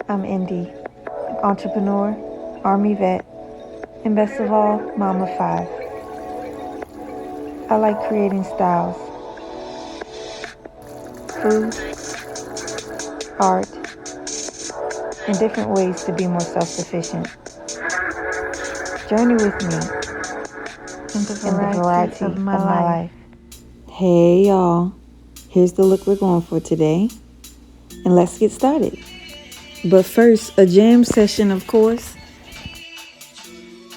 I'm Indi, an entrepreneur, Army vet, and best of all, Mom of 5. I like creating styles, food, art, and different ways to be more self-sufficient. Journey with me in the variety of my life. Hey y'all, here's the look we're going for today, and let's get started. But first, a jam session, of course.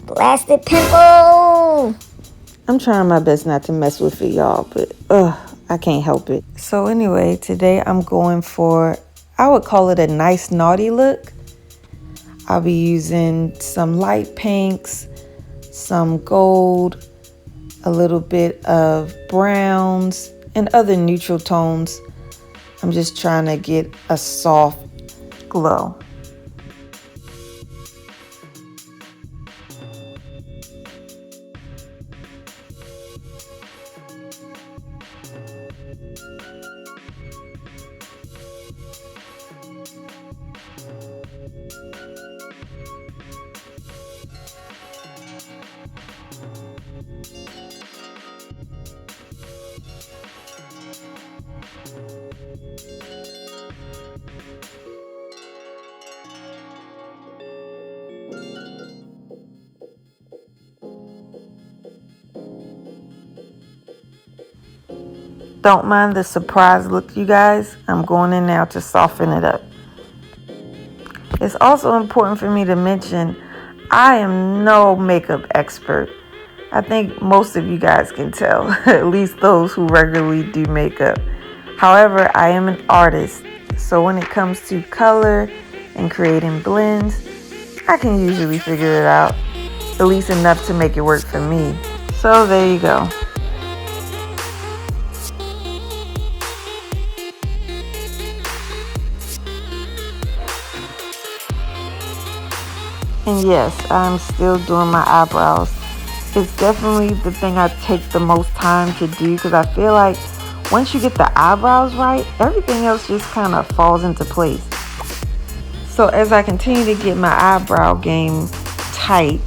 Blasted pimple! I'm trying my best not to mess with it, y'all, but I can't help it. So anyway, today I'm going for, I would call it a nice naughty look. I'll be using some light pinks, some gold, a little bit of browns, and other neutral tones. I'm just trying to get a soft glow. Don't mind the surprise look, you guys. I'm going in now to soften it up. It's also important for me to mention, I am no makeup expert. I think most of you guys can tell, at least those who regularly do makeup. However, I am an artist, so when it comes to color and creating blends, I can usually figure it out, at least enough to make it work for me. So there you go. And yes, I'm still doing my eyebrows. It's definitely the thing I take the most time to do because I feel like once you get the eyebrows right, everything else just kind of falls into place. So as I continue to get my eyebrow game tight,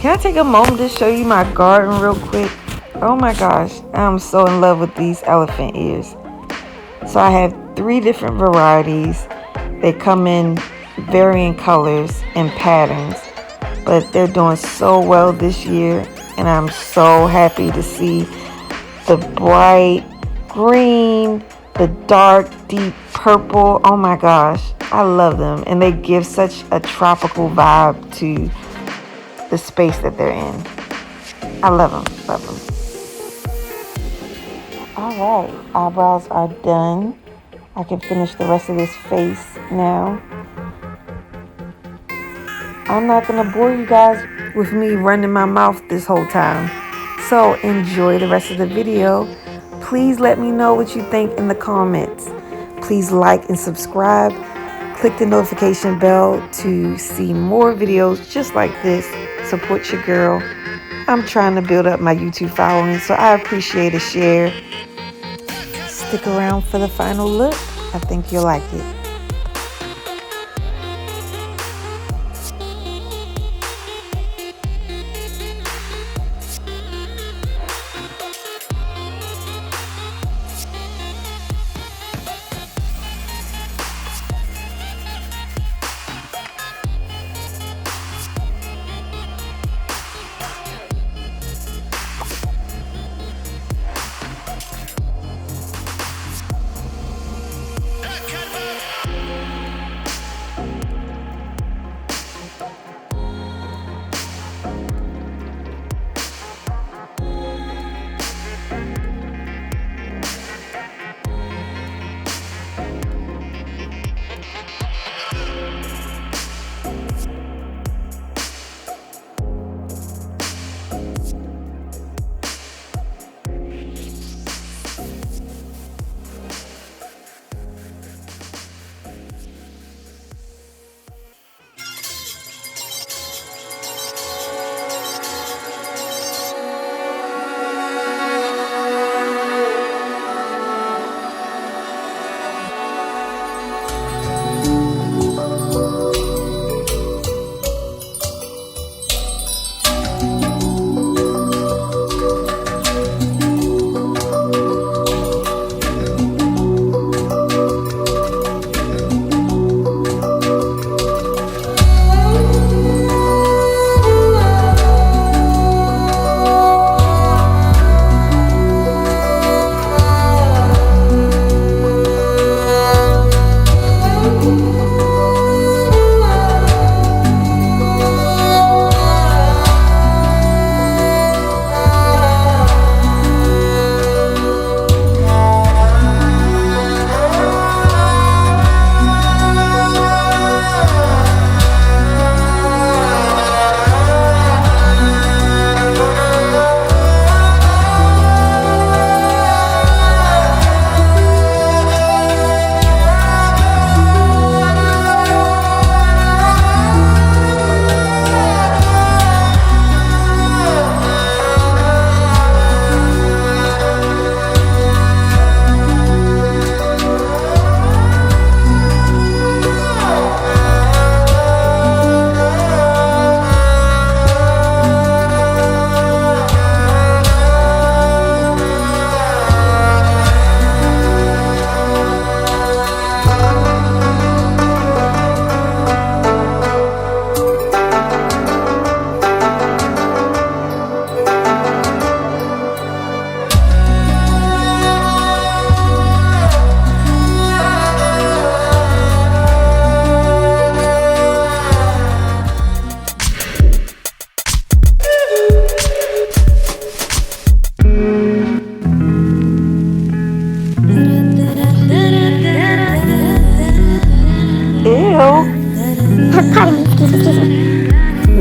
can I take a moment to show you my garden real quick? Oh my gosh, I'm so in love with these elephant ears. So I have 3 different varieties. They come in varying colors and patterns, but they're doing so well this year, and I'm so happy to see the bright green, the dark deep purple. Oh my gosh, I love them, and they give such a tropical vibe to the space that they're in. I love them. All right, eyebrows are done. I can finish the rest of this face now. I'm not going to bore you guys with me running my mouth this whole time. So enjoy the rest of the video. Please let me know what you think in the comments. Please like and subscribe. Click the notification bell to see more videos just like this. Support your girl. I'm trying to build up my YouTube following, so I appreciate a share. Stick around for the final look. I think you'll like it.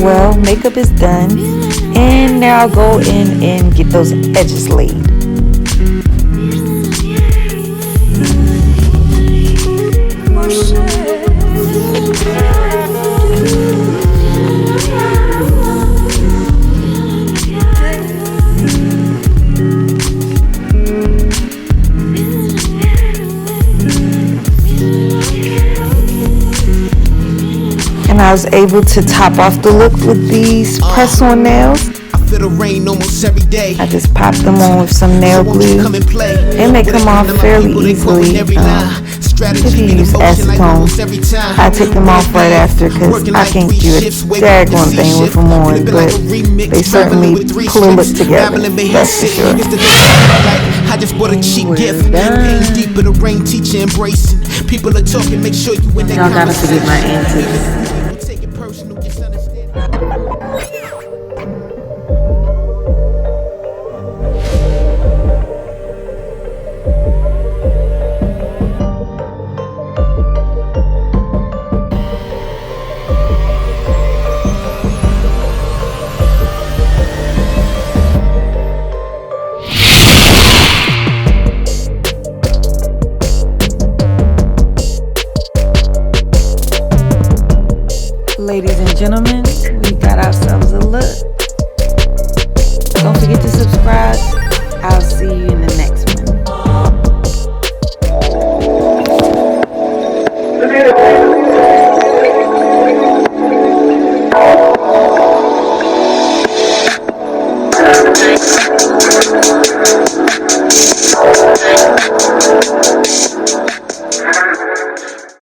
Well, makeup is done, and now I'll go in and get those edges laid. And I was able to top off the look with these press-on nails. I just popped them on with some nail glue, and they come off fairly easily if you use acetone. I take them off right after because I can't do a daggone thing with them on, but they certainly pull a look together, that's for sure. I just bought a cheap gift. Pain deeper, the rain teacher embracing. People are talking, make sure you in that y'all gotta forget my antics. Ladies and gentlemen, we got ourselves a look. Don't forget to subscribe. I'll see you in the next one.